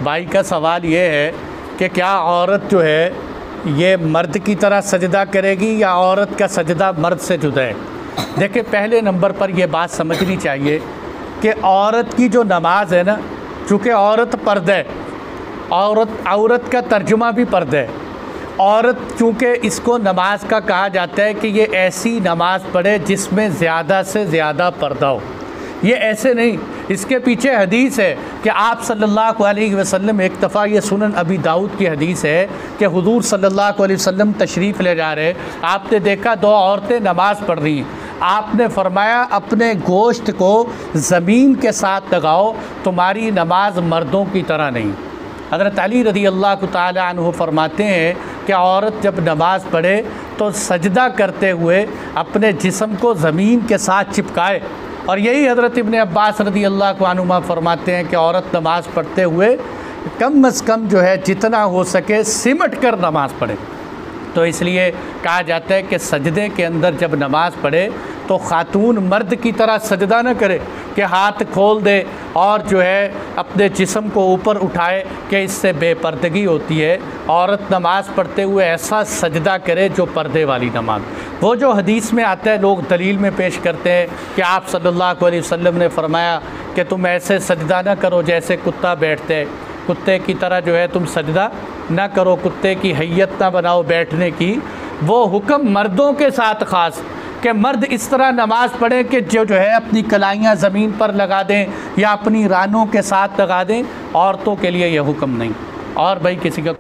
भाई का सवाल ये है कि क्या औरत जो है ये मर्द की तरह सजदा करेगी या औरत का सजदा मर्द से जुदा है। देखिए, पहले नंबर पर यह बात समझनी चाहिए कि औरत की जो नमाज है ना, चूँकि औरत पर्दा है, औरत का तर्जुमा भी पर्दा है। औरत चूँकि इसको नमाज का कहा जाता है कि ये ऐसी नमाज पढ़े जिसमें ज़्यादा से ज़्यादा पर्दा हो। ये ऐसे नहीं, इसके पीछे हदीस है कि आप सल्लल्लाहु अलैहि वसल्लम, एक दफ़ा ये सुनन अबी दाऊद की हदीस है कि हुजूर सल्लल्लाहु अलैहि वसल्लम तशरीफ़ ले जा रहे, आपने देखा दो औरतें नमाज़ पढ़ रही हैं। आपने फरमाया अपने गोश्त को ज़मीन के साथ लगाओ, तुम्हारी नमाज मर्दों की तरह नहीं। हज़रत अली रज़ी अल्लाह तआला अन्हु फरमाते हैं कि औरत जब नमाज़ पढ़े तो सजदा करते हुए अपने जिस्म को ज़मीन के साथ चिपकाए। और यही हज़रत इब्न अब्बास रज़ी अल्लाह अन्हुमा फरमाते हैं कि औरत नमाज़ पढ़ते हुए कम अज़ कम जो है जितना हो सके सिमट कर नमाज़ पढ़े। तो इसलिए कहा जाता है कि सजदे के अंदर जब नमाज़ पढ़े तो ख़ातून मर्द की तरह सजदा न करे कि हाथ खोल दे और जो है अपने जिस्म को ऊपर उठाए, कि इससे बेपर्दगी होती है। औरत नमाज़ पढ़ते हुए ऐसा सजदा करे जो पर्दे वाली नमाज। वो जो हदीस में आता है, लोग दलील में पेश करते हैं कि आप सल्लल्लाहु अलैहि वसल्लम ने फरमाया कि तुम ऐसे सजदा न करो जैसे कुत्ता बैठते है, कुत्ते की तरह जो है तुम सजदा ना करो, कुत्ते की हैयत ना बनाओ बैठने की। वो हुक्म मर्दों के साथ ख़ास कि मर्द इस तरह नमाज़ पढ़े कि जो है अपनी कलाइयाँ ज़मीन पर लगा दें या अपनी रानों के साथ लगा दें। औरतों के लिए यह हुक्म नहीं। और भाई किसी का